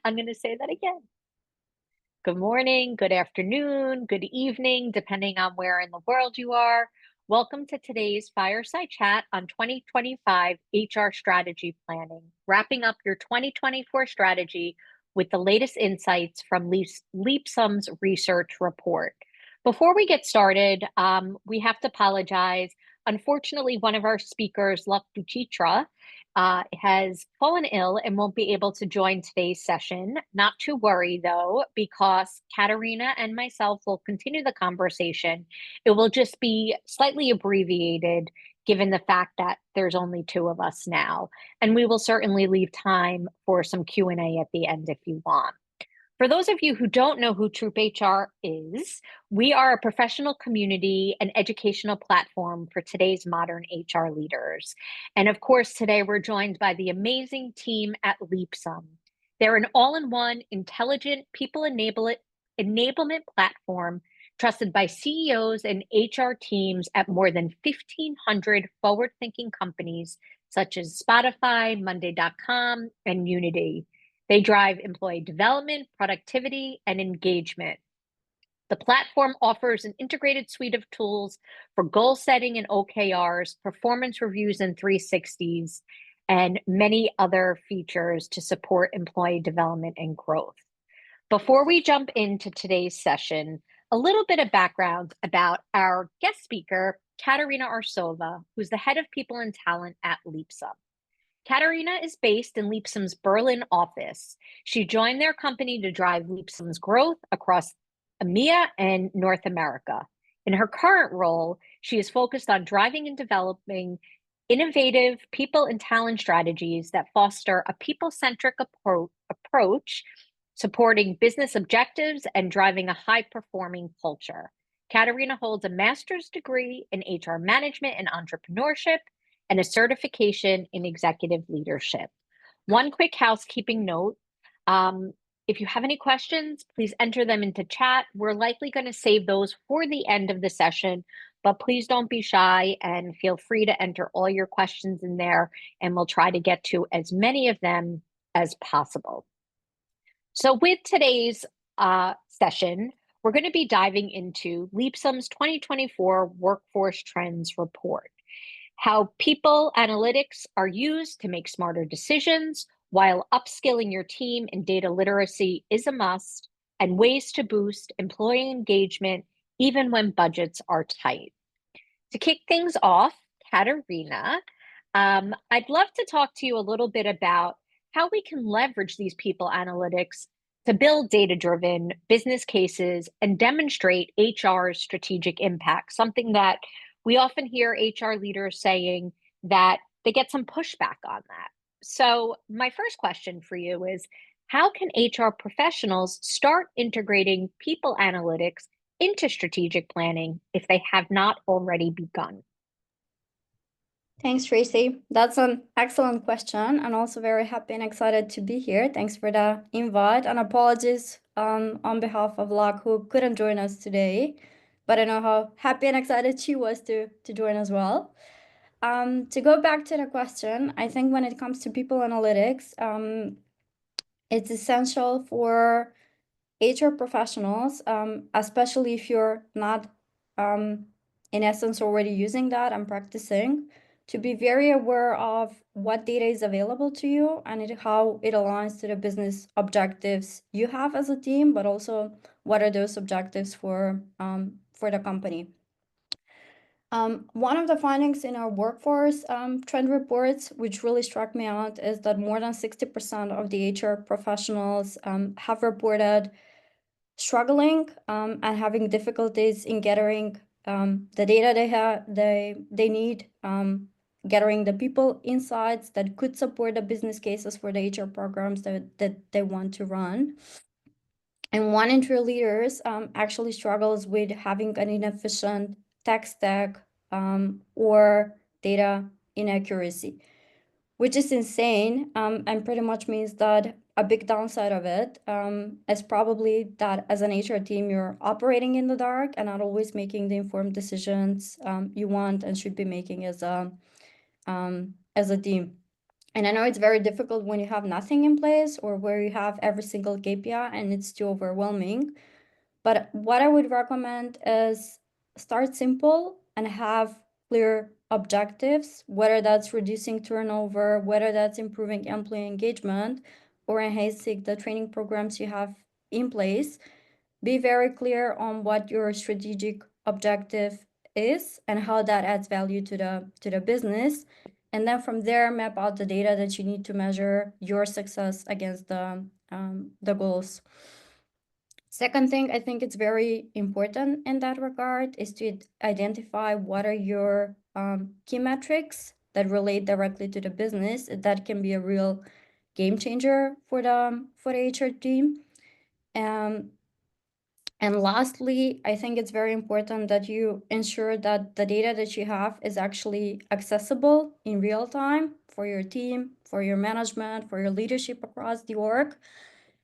I'm going to say that again. Good morning, good afternoon, good evening, depending on where in the world you are. Welcome to today's fireside chat on 2025 HR strategy planning, wrapping up your 2024 strategy with the latest insights from Leapsome's research report. Before we get started, we have to apologize. Unfortunately, one of our speakers, Luck Duchitra, has fallen ill and won't be able to join today's session. Not to worry, though, because Katerina and myself will continue the conversation. It will just be slightly abbreviated, given the fact that there's only two of us now. And we will certainly leave time for some Q&A at the end if you want. For those of you who don't know who Troop HR is, we are a professional community and educational platform for today's modern HR leaders. And of course, today we're joined by the amazing team at Leapsome. They're an all-in-one intelligent people enablement platform trusted by CEOs and HR teams at more than 1,500 forward-thinking companies such as Spotify, Monday.com, and Unity. They drive employee development, productivity, and engagement. The platform offers an integrated suite of tools for goal setting and OKRs, performance reviews and 360s, and many other features to support employee development and growth. Before we jump into today's session, a little bit of background about our guest speaker, Katerina Arsova, who's the head of people and talent at Leapsome. Katerina is based in Leapsome's Berlin office. She joined their company to drive Leapsome's growth across EMEA and North America. In her current role, she is focused on driving and developing innovative people and talent strategies that foster a people-centric approach, supporting business objectives and driving a high-performing culture. Katerina holds a master's degree in HR management and entrepreneurship and a certification in executive leadership. One quick housekeeping note. If you have any questions, please enter them into chat. We're likely going to save those for the end of the session, but please don't be shy and feel free to enter all your questions in there, and we'll try to get to as many of them as possible. So with today's session, we're going to be diving into Leapsome's 2024 Workforce Trends Report. How people analytics are used to make smarter decisions, while upskilling your team in data literacy is a must, and ways to boost employee engagement even when budgets are tight. To kick things off, Katerina, I'd love to talk to you a little bit about how we can leverage these people analytics to build data-driven business cases and demonstrate HR's strategic impact, something that we often hear HR leaders saying that they get some pushback on that. So my first question for you is, how can HR professionals start integrating people analytics into strategic planning if they have not already begun? Thanks, Tracy. That's an excellent question, and also very happy and excited to be here. Thanks for the invite, and apologies on behalf of Luck, who couldn't join us today, but I know how happy and excited she was to join as well. To go back to the question, I think when it comes to people analytics, it's essential for HR professionals, especially if you're not, in essence, already using that and practicing, to be very aware of what data is available to you and how it aligns to the business objectives you have as a team, but also what are those objectives for the company. One of the findings in our workforce trend reports, which really struck me out, is that more than 60% of the HR professionals have reported struggling and having difficulties in gathering the data they need, gathering the people insights that could support the business cases for the HR programs that they want to run. And 1 in 3 leaders actually struggles with having an inefficient tech stack or data inaccuracy, which is insane, and pretty much means that a big downside of it is probably that as an HR team, you're operating in the dark and not always making the informed decisions you want and should be making as a team. And I know it's very difficult when you have nothing in place or where you have every single KPI and it's too overwhelming. But what I would recommend is start simple and have clear objectives, whether that's reducing turnover, whether that's improving employee engagement, or enhancing the training programs you have in place. Be very clear on what your strategic objective is and how that adds value to the business. And then from there, map out the data that you need to measure your success against the goals. Second thing, I think it's very important in that regard is to identify what are your key metrics that relate directly to the business. That can be a real game changer for the HR team. Um, and lastly, I think it's very important that you ensure that the data that you have is actually accessible in real time for your team, for your management, for your leadership across the org.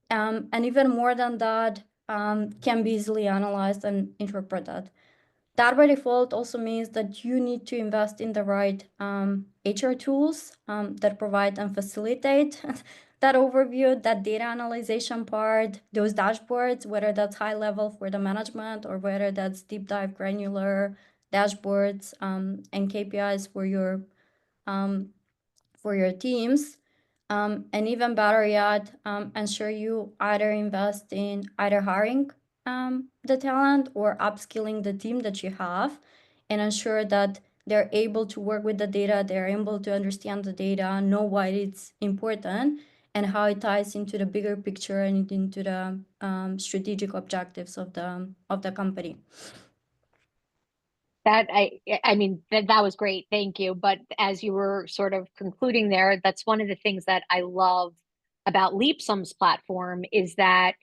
And even more than that, can be easily analyzed and interpreted. That by default also means that you need to invest in the right HR tools that provide and facilitate that overview, that data analyzation part, those dashboards, whether that's high level for the management or whether that's deep dive granular dashboards and KPIs for your teams. And even better yet, ensure you either invest in either hiring the talent or upskilling the team that you have and ensure that they're able to work with the data, they're able to understand the data, know why it's important, and how it ties into the bigger picture and into the strategic objectives of the company. I mean that was great. Thank you. But as you were sort of concluding there, that's one of the things that I love about Leapsome's platform is that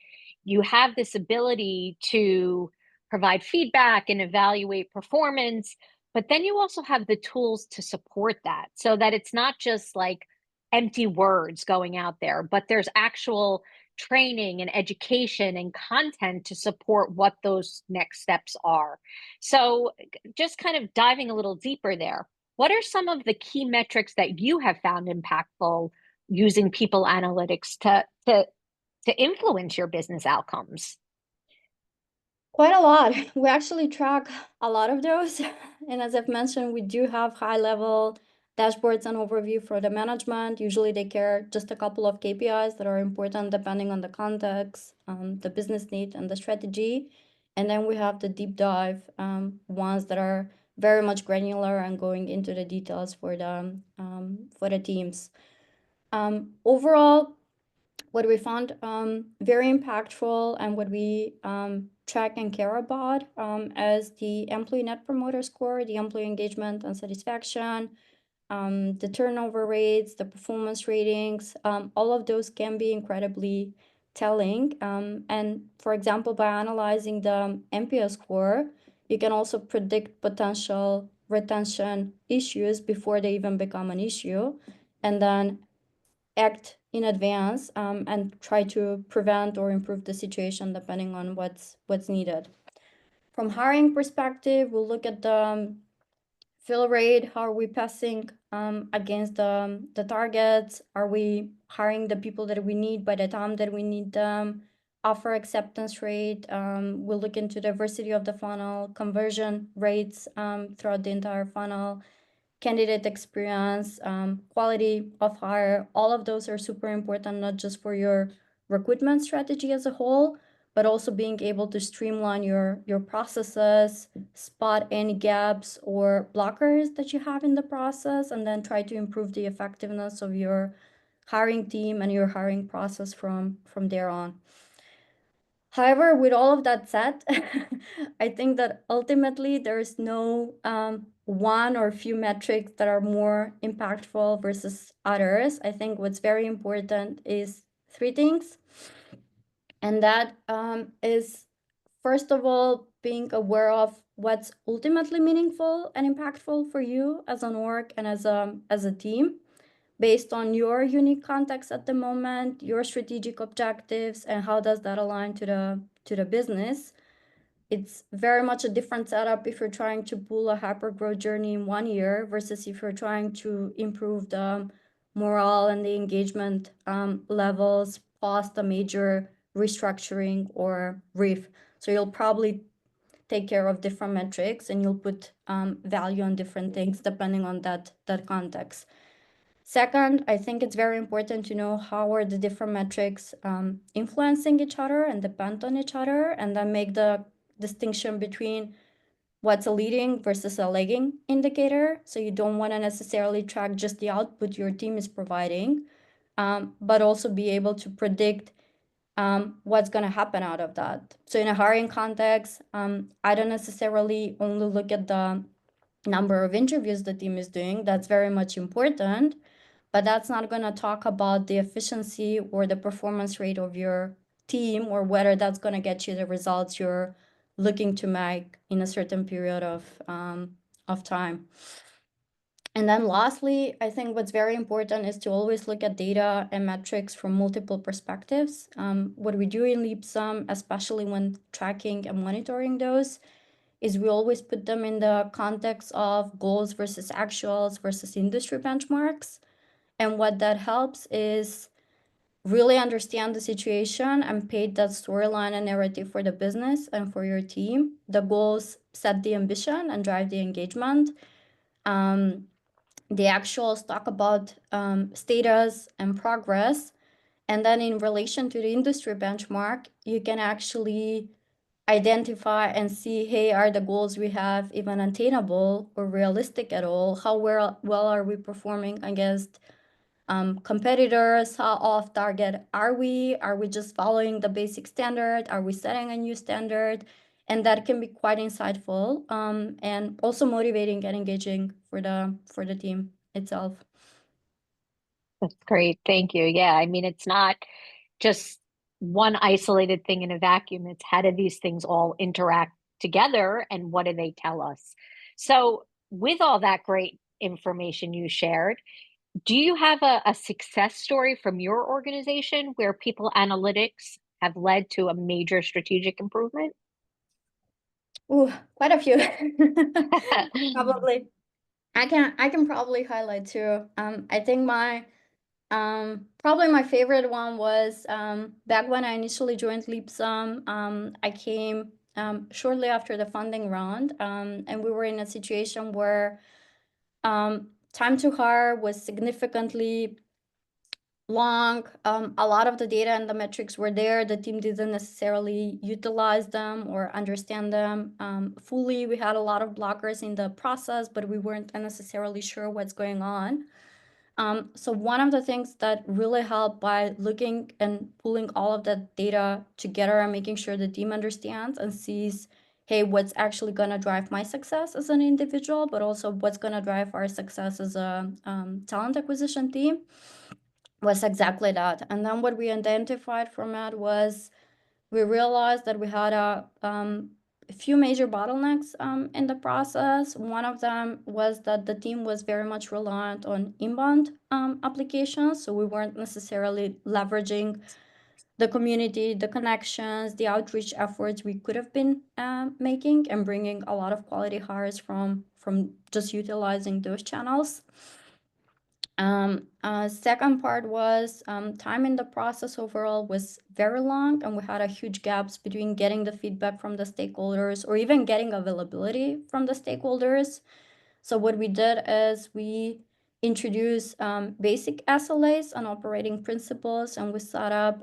you have this ability to provide feedback and evaluate performance, but then you also have the tools to support that so that it's not just like empty words going out there, but there's actual training and education and content to support what those next steps are. So just kind of diving a little deeper there, what are some of the key metrics that you have found impactful using people analytics to influence your business outcomes? Quite a lot. We actually track a lot of those. And as I've mentioned, we do have high level dashboards and overview for the management. Usually they care just a couple of KPIs that are important depending on the context, the business need, and the strategy. And then we have the deep dive ones that are very much granular and going into the details for the teams. Overall, what we found very impactful and what we track and care about as the employee net promoter score, the employee engagement and satisfaction, the turnover rates, the performance ratings, all of those can be incredibly telling. And for example, by analyzing the NPS score, you can also predict potential retention issues before they even become an issue, and then act in advance and try to prevent or improve the situation depending on what's needed. From hiring perspective, we'll look at the fill rate. How are we passing against the targets? Are we hiring the people that we need by the time that we need them? Offer acceptance rate. We'll look into diversity of the funnel, conversion rates throughout the entire funnel, candidate experience, quality of hire. All of those are super important, not just for your recruitment strategy as a whole, but also being able to streamline your processes, spot any gaps or blockers that you have in the process, and then try to improve the effectiveness of your hiring team and your hiring process from there on. However, with all of that said, I think that ultimately there is no one or few metrics that are more impactful versus others. I think what's very important is three things. And that is, first of all, being aware of what's ultimately meaningful and impactful for you as an org and as a team, based on your unique context at the moment, your strategic objectives, and how does that align to the business. It's very much a different setup if you're trying to pull a hyper growth journey in 1 year versus if you're trying to improve the morale and the engagement levels post a major restructuring or brief. So you'll probably take care of different metrics and you'll put value on different things depending on that context. Second, I think it's very important to know how are the different metrics influencing each other and depend on each other, and then make the distinction between what's a leading versus a lagging indicator. So you don't want to necessarily track just the output your team is providing, but also be able to predict what's going to happen out of that. So in a hiring context, I don't necessarily only look at the number of interviews the team is doing. That's very much important, but that's not going to talk about the efficiency or the performance rate of your team, or whether that's going to get you the results you're looking to make in a certain period of time. And then lastly, I think what's very important is to always look at data and metrics from multiple perspectives. What we do in Leapsome, especially when tracking and monitoring those, is we always put them in the context of goals versus actuals versus industry benchmarks. And what that helps is really understand the situation and paint that storyline and narrative for the business and for your team. The goals set the ambition and drive the engagement. The actuals talk about status and progress. And then in relation to the industry benchmark, you can actually identify and see, hey, are the goals we have even attainable or realistic at all? How well are we performing against competitors? How off target are we? Are we just following the basic standard? Are we setting a new standard? And that can be quite insightful, and also motivating and engaging for the team itself. That's great. Thank you. Yeah, I mean, it's not just one isolated thing in a vacuum. It's how do these things all interact together and what do they tell us? So, with all that great information you shared, do you have a success story from your organization where people analytics have led to a major strategic improvement? Ooh, quite a few. Probably. I can probably highlight two. I think my probably my favorite one was back when I initially joined Leapsome. I came shortly after the funding round, and we were in a situation where time to hire was significantly long. A lot of the data and the metrics were there. The team didn't necessarily utilize them or understand them fully. We had a lot of blockers in the process, but we weren't necessarily sure what's going on. So one of the things that really helped by looking and pulling all of that data together and making sure the team understands and sees, hey, what's actually going to drive my success as an individual, but also what's going to drive our success as a talent acquisition team, was exactly that. And then what we identified from that was we realized that we had a few major bottlenecks in the process. One of them was that the team was very much reliant on inbound applications. So we weren't necessarily leveraging the community, the connections, the outreach efforts we could have been making and bringing a lot of quality hires from just utilizing those channels. Second part was time in the process overall was very long, and we had a huge gaps between getting the feedback from the stakeholders or even getting availability from the stakeholders. So what we did is we introduced basic SLAs and operating principles, and we set up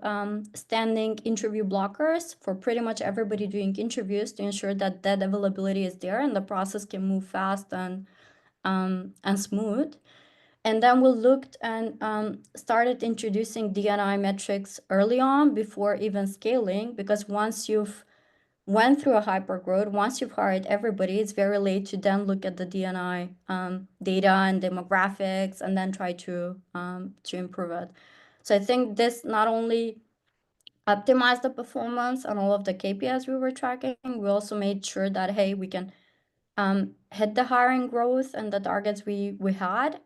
standing interview blockers for pretty much everybody doing interviews to ensure that that availability is there and the process can move fast and smooth. And then we looked and started introducing D&I metrics early on before even scaling, because once you've went through a hypergrowth, once you've hired everybody, it's very late to then look at the D&I data and demographics and then try to improve it. So I think this not only optimized the performance and all of the KPIs we were tracking, we also made sure that, hey, we can hit the hiring growth and the targets we had,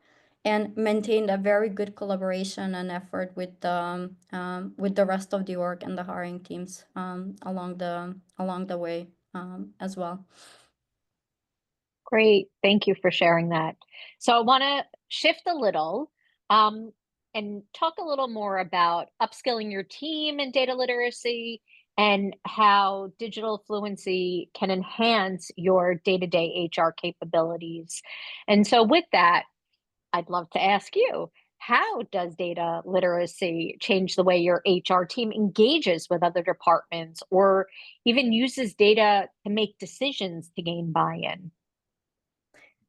and maintained a very good collaboration and effort with the rest of the org and the hiring teams along the way as well. Great. Thank you for sharing that. So I want to shift a little. Um, and talk a little more about upskilling your team in data literacy and how digital fluency can enhance your day-to-day HR capabilities. And so with that, I'd love to ask you, how does data literacy change the way your HR team engages with other departments or even uses data to make decisions to gain buy-in?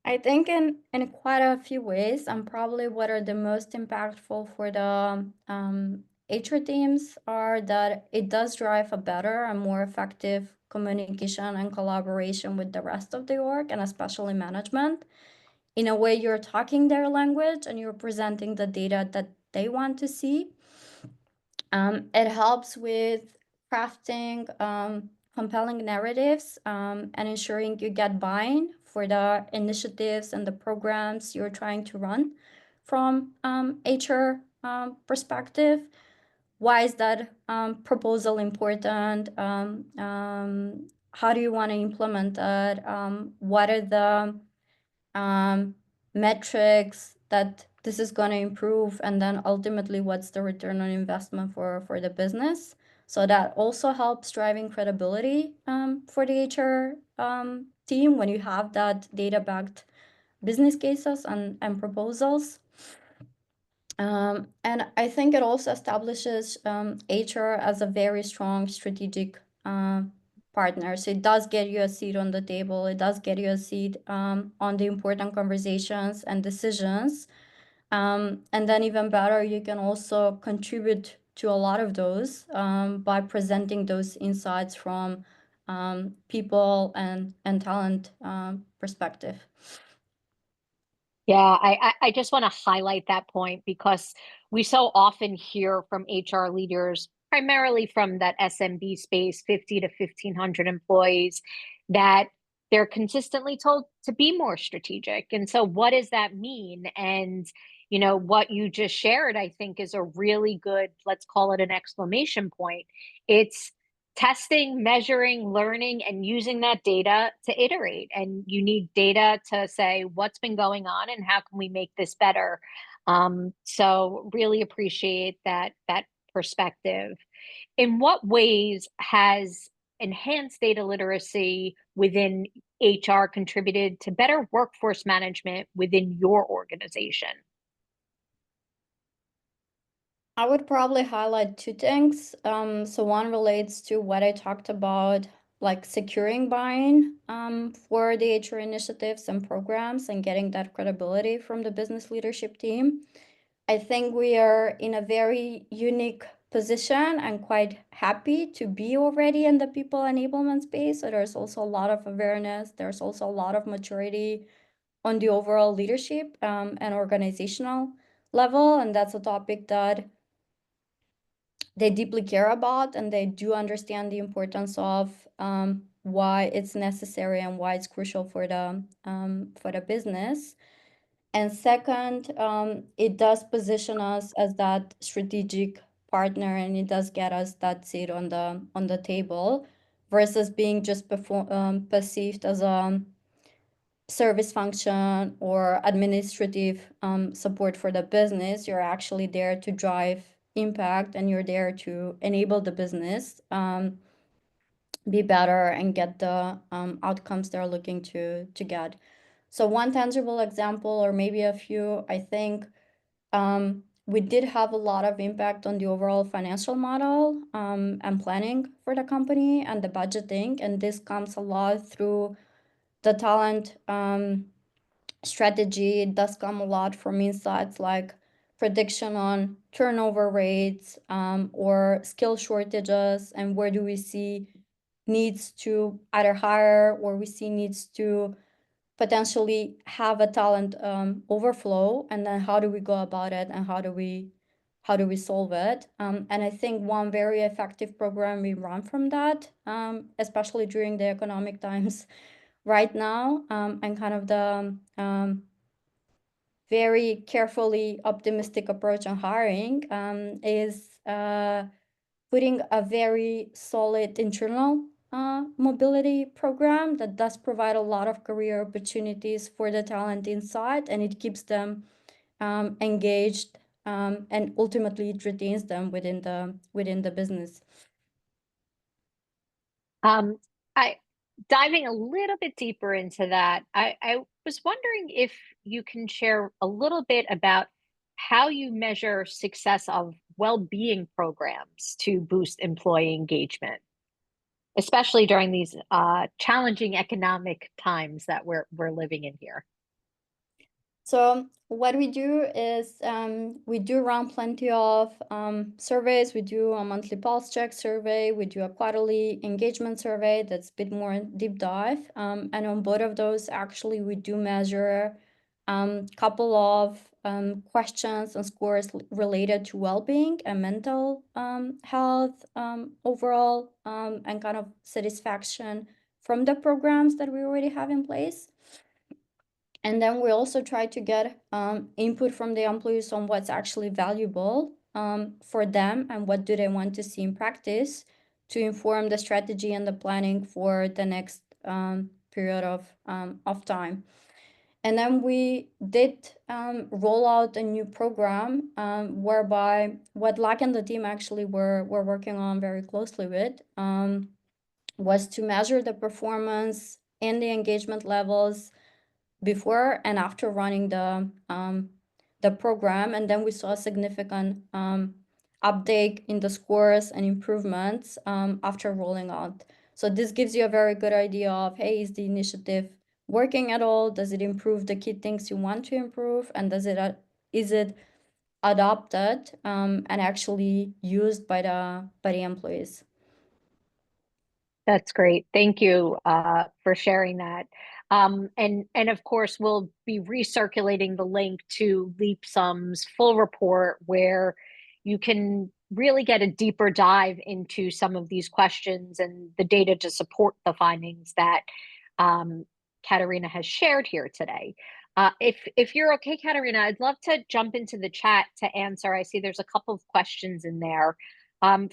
I think in quite a few ways, and probably what are the most impactful for the HR teams are that it does drive a better and more effective communication and collaboration with the rest of the org and especially management. In a way, you're talking their language and you're presenting the data that they want to see. It helps with crafting compelling narratives and ensuring you get buy-in for the initiatives and the programs you're trying to run from HR perspective. Why is that proposal important? How do you want to implement that? What are the metrics that this is going to improve, and then ultimately what's the return on investment for the business? So that also helps driving credibility for the HR team when you have that data backed business cases and proposals. And I think it also establishes HR as a very strong strategic partner. So it does get you a seat on the table. It does get you a seat on the important conversations and decisions. And then even better, you can also contribute to a lot of those by presenting those insights from people and talent perspective. Yeah, I just want to highlight that point because we so often hear from HR leaders, primarily from that SMB space, 50 to 1,500 employees, that they're consistently told to be more strategic. And so what does that mean? And, what you just shared, I think, is a really good, let's call it an exclamation point. It's testing, measuring, learning, and using that data to iterate. And you need data to say what's been going on and how can we make this better. So really appreciate that perspective. In what ways has enhanced data literacy within HR contributed to better workforce management within your organization? I would probably highlight two things. So one relates to what I talked about, like securing buy-in for the HR initiatives and programs and getting that credibility from the business leadership team. I think we are in a very unique position and quite happy to be already in the people enablement space. So there's also a lot of awareness. There's also a lot of maturity on the overall leadership and organizational level. And that's a topic that they deeply care about, and they do understand the importance of why it's necessary and why it's crucial for the business. And second, it does position us as that strategic partner, and it does get us that seat on the table, versus being just perceived as a service function or administrative support for the business. You're actually there to drive impact, and you're there to enable the business be better and get the outcomes they're looking to get. So one tangible example, or maybe a few, I think we did have a lot of impact on the overall financial model and planning for the company and the budgeting. And this comes a lot through the talent strategy. It does come a lot from insights like prediction on turnover rates or skill shortages, and where do we see needs to either hire, or we see needs to potentially have a talent overflow, and then how do we go about it, and how do we solve it. And I think one very effective program we run from that, especially during the economic times right now, and kind of the very carefully optimistic approach on hiring, is putting a very solid internal mobility program that does provide a lot of career opportunities for the talent inside, and it keeps them engaged, and ultimately it retains them within the business. Um, I diving a little bit deeper into that, I was wondering if you can share a little bit about how you measure success of well-being programs to boost employee engagement, especially during these challenging economic times that we're living in here. So what we do is we do run plenty of surveys. We do a monthly pulse check survey. We do a quarterly engagement survey that's a bit more deep dive. And on both of those, actually, we do measure couple of questions and scores related to well-being and mental health overall, and kind of satisfaction from the programs that we already have in place. And then we also try to get input from the employees on what's actually valuable for them and what do they want to see in practice to inform the strategy and the planning for the next period of time. And then we did roll out a new program whereby what Lack and the team actually were working on very closely with was to measure the performance and the engagement levels before and after running the program, and then we saw a significant uptake in the scores and improvements after rolling out. So this gives you a very good idea of, hey, is the initiative working at all? Does it improve the key things you want to improve? And is it adopted and actually used by the employees? That's great. Thank you for sharing that. And of course, we'll be recirculating the link to Leapsome's full report where you can really get a deeper dive into some of these questions and the data to support the findings that Katerina has shared here today. If you're okay, Katerina, I'd love to jump into the chat to answer. I see there's a couple of questions in there.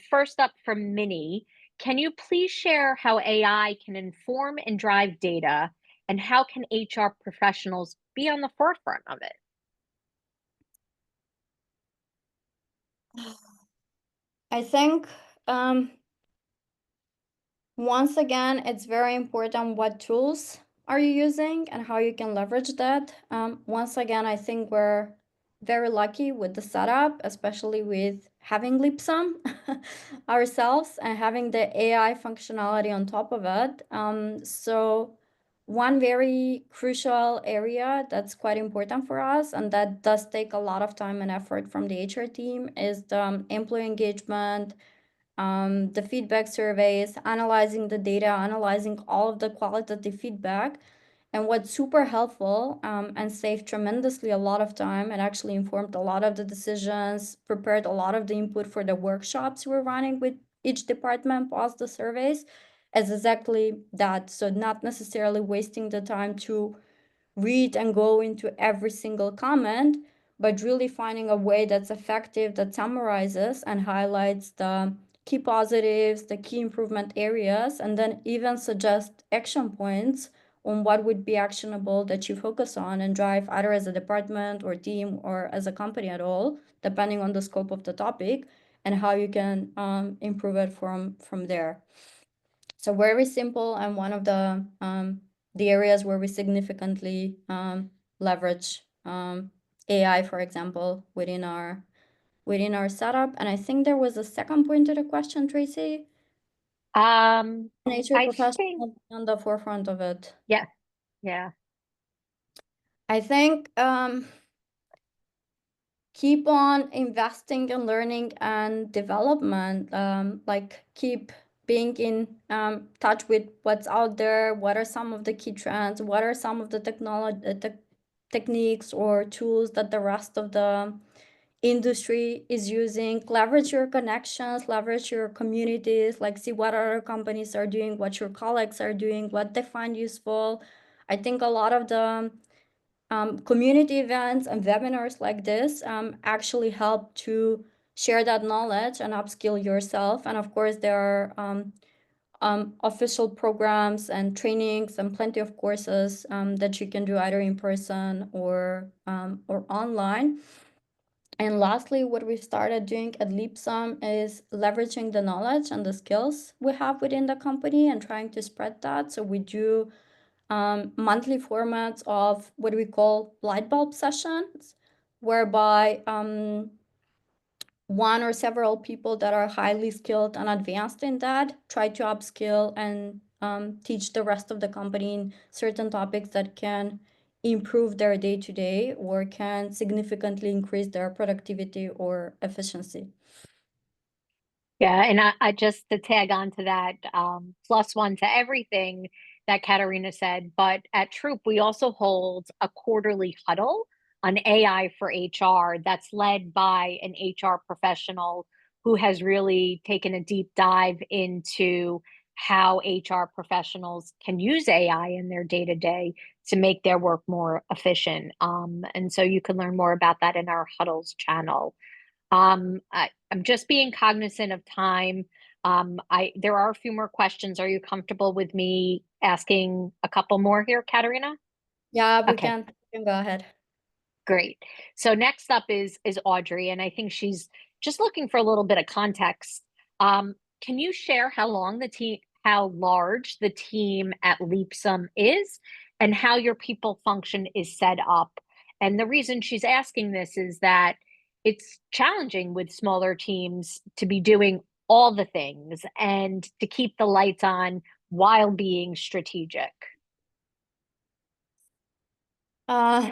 First up from Minnie. Can you please share how AI can inform and drive data, and how can HR professionals be on the forefront of it? I think once again, it's very important what tools are you using and how you can leverage that. Once again, I think we're very lucky with the setup, especially with having Leapsome ourselves and having the AI functionality on top of it. So one very crucial area that's quite important for us, and that does take a lot of time and effort from the HR team, is the employee engagement, the feedback surveys, analyzing the data, analyzing all of the qualitative feedback. And what's super helpful and saved tremendously a lot of time and actually informed a lot of the decisions, prepared a lot of the input for the workshops we're running with each department plus the surveys, is exactly that. So not necessarily wasting the time to read and go into every single comment, but really finding a way that's effective, that summarizes and highlights the key positives, the key improvement areas, and then even suggest action points on what would be actionable that you focus on and drive either as a department or team or as a company at all, depending on the scope of the topic and how you can improve it from there. So very simple, and one of the areas where we significantly leverage AI, for example, within our setup. And I think there was a second point to the question, Tracy. Um, Nature I think, professional on the forefront of it. yeah, yeah. I think keep on investing in learning and development, like keep being in touch with what's out there, what are some of the key trends, what are some of the techniques or tools that the rest of the industry is using. Leverage your connections, leverage your communities, like see what other companies are doing, what your colleagues are doing, what they find useful. I think a lot of the community events and webinars like this actually help to share that knowledge and upskill yourself. And of course, there are official programs and trainings and plenty of courses that you can do either in person or online. And lastly, what we started doing at Leapsome is leveraging the knowledge and the skills we have within the company and trying to spread that. So we do monthly formats of what we call light bulb sessions, whereby one or several people that are highly skilled and advanced in that try to upskill and teach the rest of the company in certain topics that can improve their day-to-day or can significantly increase their productivity or efficiency. Yeah, and I just to tag on to that, plus one to everything that Katarina said. But at Troop, we also hold a quarterly huddle on AI for HR that's led by an HR professional who has really taken a deep dive into how HR professionals can use AI in their day to day to make their work more efficient. And so you can learn more about that in our huddles channel. I'm just being cognizant of time. There are a few more questions. Are you comfortable with me asking a couple more here, Katerina? Yeah, Okay, we can go ahead. great. So next up is Audrey, and I think she's just looking for a little bit of context. Can you share how large the team at Leapsome is, and how your people function is set up? And the reason she's asking this is that it's challenging with smaller teams to be doing all the things and to keep the lights on while being strategic. Uh,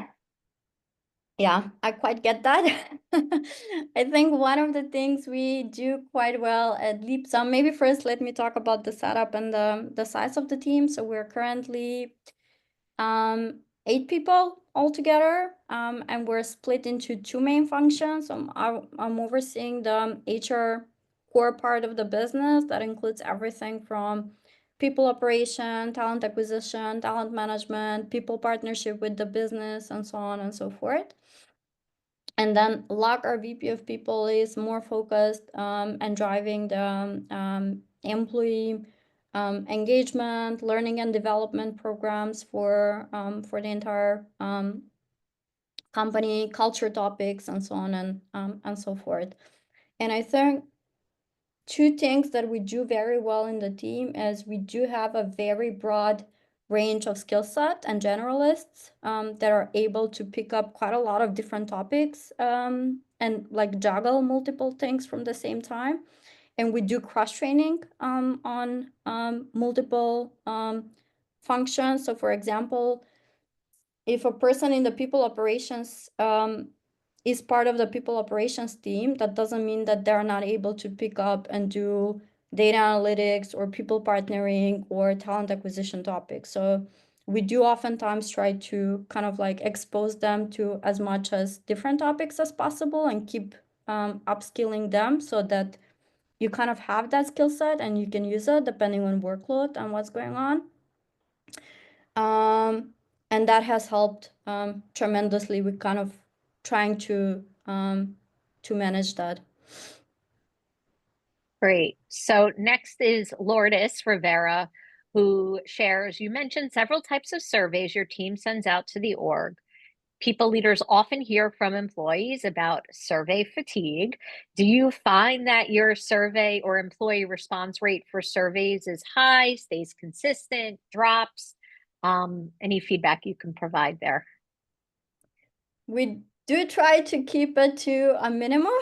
Yeah, I quite get that. I think one of the things we do quite well at Leapsome, maybe first let me talk about the setup and the size of the team. So we're currently 8 people altogether, and we're split into two main functions. I'm overseeing the HR core part of the business that includes everything from people operation, talent acquisition, talent management, people partnership with the business, and so on and so forth. And then Locke, our VP of people, is more focused and driving the employee engagement, learning and development programs for the entire company, culture topics, and so on and so forth. And I think two things that we do very well in the team is we do have a very broad range of skill set and generalists that are able to pick up quite a lot of different topics and like juggle multiple things from the same time. And we do cross training on multiple functions. So for example, if a person in the people operations is part of the people operations team, that doesn't mean that they're not able to pick up and do data analytics or people partnering or talent acquisition topics. So we do oftentimes try to kind of like expose them to as much as different topics as possible and keep upskilling them so that you kind of have that skill set and you can use it depending on workload and what's going on. And that has helped tremendously with kind of trying to manage that. Great. So next is Lourdes Rivera, who shares, you mentioned several types of surveys your team sends out to the org. People leaders often hear from employees about survey fatigue. Do you find that your survey or employee response rate for surveys is high, stays consistent, drops? Any feedback you can provide there? We do try to keep it to a minimum,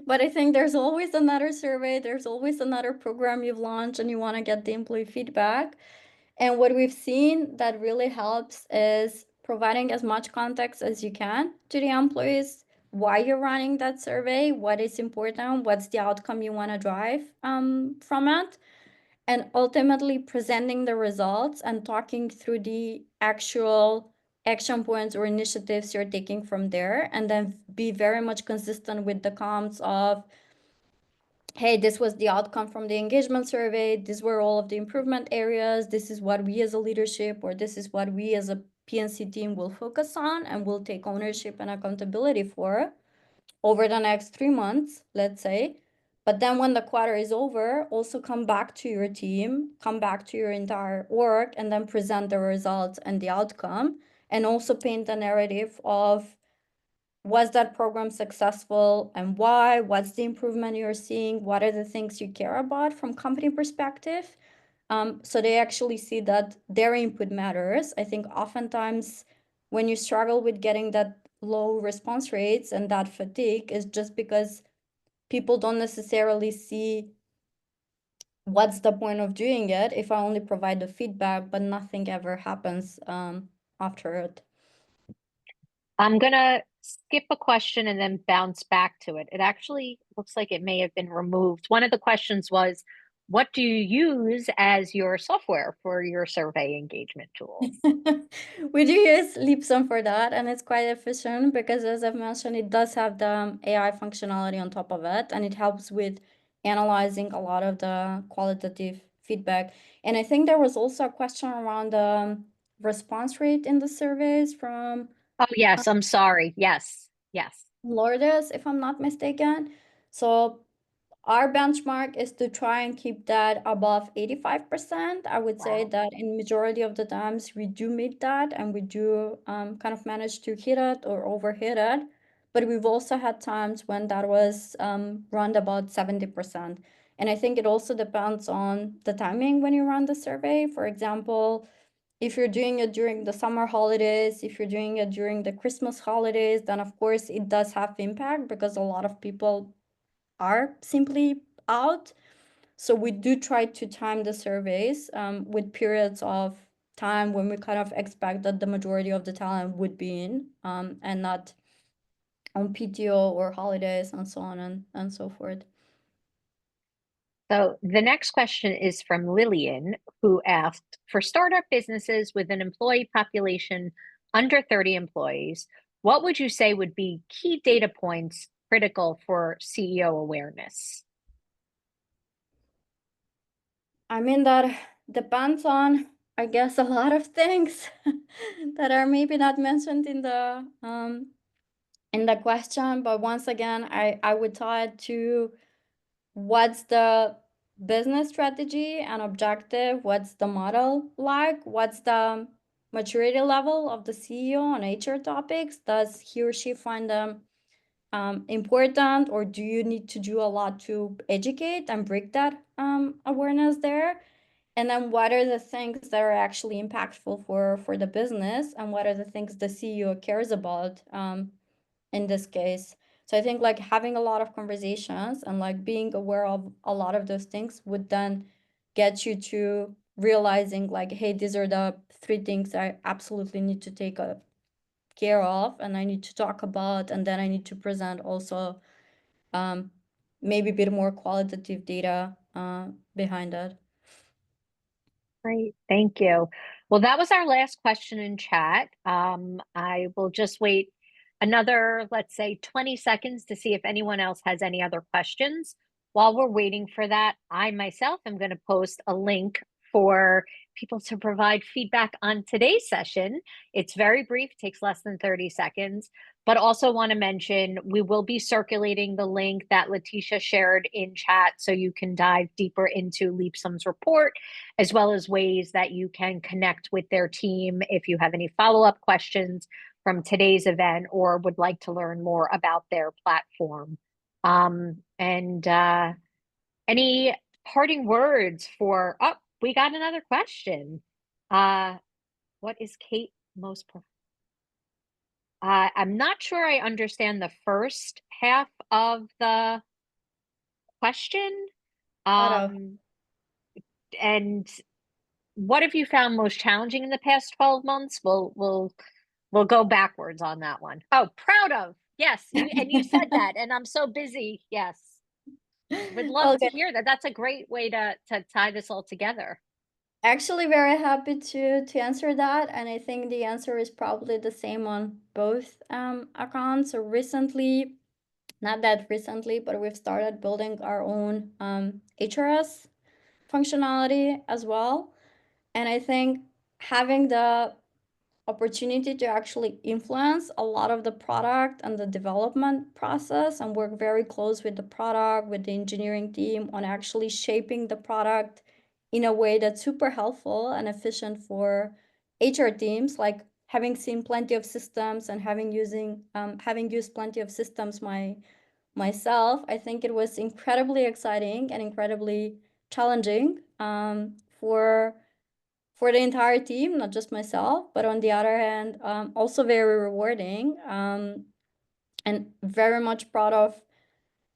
but I think there's always another survey, there's always another program you've launched and you want to get the employee feedback. And what we've seen that really helps is providing as much context as you can to the employees, why you're running that survey, what is important, what's the outcome you want to drive from it, and ultimately presenting the results and talking through the actual action points or initiatives you're taking from there, and then be very much consistent with the comms of, hey, this was the outcome from the engagement survey, these were all of the improvement areas, this is what we as a leadership or this is what we as a PNC team will focus on and will take ownership and accountability for over the next 3 months, let's say. But then when the quarter is over, also come back to your team, come back to your entire org, and then present the results and the outcome, and also paint a narrative of was that program successful and why, what's the improvement you're seeing, what are the things you care about from company perspective. So they actually see that their input matters. I think oftentimes when you struggle with getting that low response rates and that fatigue is just because people don't necessarily see what's the point of doing it if I only provide the feedback, but nothing ever happens after it. I'm gonna skip a question and then bounce back to it. It actually looks like it may have been removed. One of the questions was, what do you use as your software for your survey engagement tool? We do use Leapsome for that, and it's quite efficient because, as I've mentioned, it does have the AI functionality on top of it, and it helps with analyzing a lot of the qualitative feedback. And I think there was also a question around the response rate in the surveys from Oh, yes, I'm sorry. Yes, yes. Lourdes, if I'm not mistaken. So our benchmark is to try and keep that above 85%. I would say Wow. that in majority of the times we do meet that and we do kind of manage to hit it or overhit it. But we've also had times when that was around about 70%. And I think it also depends on the timing when you run the survey. For example, if you're doing it during the summer holidays, if you're doing it during the Christmas holidays, then of course it does have impact because a lot of people are simply out. So we do try to time the surveys with periods of time when we kind of expect that the majority of the talent would be in and not on PTO or holidays and so on and so forth. So the next question is from Lillian, who asked, for startup businesses with an employee population under 30 employees, what would you say would be key data points critical for CEO awareness? I mean, that depends on, I guess, a lot of things that are maybe not mentioned in the question. But once again, I would tie it to what's the business strategy and objective, what's the model like, what's the maturity level of the CEO on HR topics. Does he or she find them important, or do you need to do a lot to educate and break that awareness there? And then what are the things that are actually impactful for the business, and what are the things the CEO cares about in this case? So I think like having a lot of conversations and like being aware of a lot of those things would then get you to realizing like, hey, these are the three things I absolutely need to take care of and I need to talk about, and then I need to present also um, maybe a bit more qualitative data behind it. Great, thank you. Well, that was our last question in chat. I will just wait another, let's say, 20 seconds to see if anyone else has any other questions. While we're waiting for that, I myself am going to post a link for people to provide feedback on today's session. It's very brief, takes less than 30 seconds, but also want to mention we will be circulating the link that Letitia shared in chat so you can dive deeper into Leapsome's report, as well as ways that you can connect with their team if you have any follow-up questions from today's event or would like to learn more about their platform. And any parting words for, oh, we got another question. What is Kate most I'm not sure I understand the first half of the question. Out of And what have you found most challenging in the past 12 months? We'll go backwards on that one. Oh, proud of. Yes, you said that, and I'm so busy. Yes. Would love all to good. hear that. That's a great way to tie this all together. Actually, very happy to answer that, and I think the answer is probably the same on both accounts. So recently, not that recently, but we've started building our own HRS functionality as well. And I think having the opportunity to actually influence a lot of the product and the development process and work very close with the product, with the engineering team on actually shaping the product in a way that's super helpful and efficient for HR teams, like having seen plenty of systems and having used plenty of systems myself. I think it was incredibly exciting and incredibly challenging for the entire team, not just myself, but on the other hand, also very rewarding, and very much proud of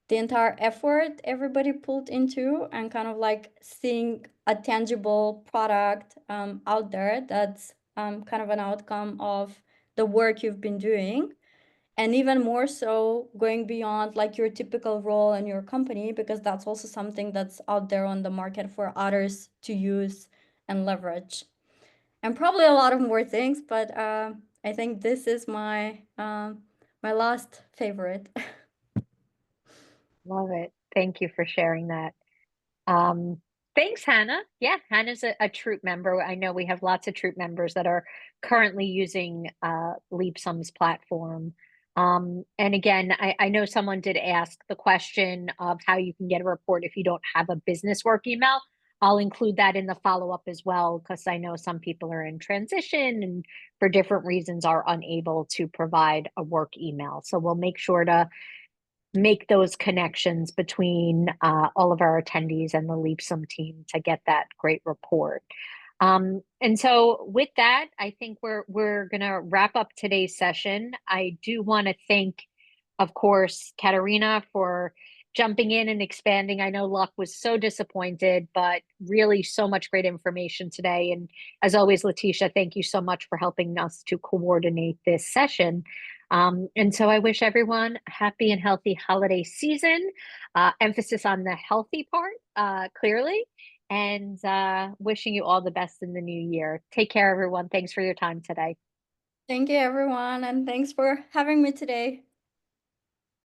the entire effort everybody pulled into, and kind of like seeing a tangible product out there that's kind of an outcome of the work you've been doing. And even more so going beyond like your typical role in your company, because that's also something that's out there on the market for others to use and leverage, and probably a lot of more things, but I think this is my last favorite. Love it. Thank you for sharing that. Um, Thanks, Hannah. Yeah, Hannah's a troop member. I know we have lots of troop members that are currently using Leapsome's platform. And again, I know someone did ask the question of how you can get a report if you don't have a business work email. I'll include that in the follow-up as well, because I know some people are in transition and for different reasons are unable to provide a work email. So we'll make sure to make those connections between all of our attendees and the Leapsome team to get that great report. And so with that, I think we're gonna wrap up today's session. I do want to thank, of course, Katerina for jumping in and expanding. I know Luck was so disappointed, but really so much great information today. And as always, Letitia, thank you so much for helping us to coordinate this session. And so I wish everyone a happy and healthy holiday season. Emphasis on the healthy part, clearly, and wishing you all the best in the new year. Take care, everyone. Thanks for your time today. Thank you, everyone, and thanks for having me today.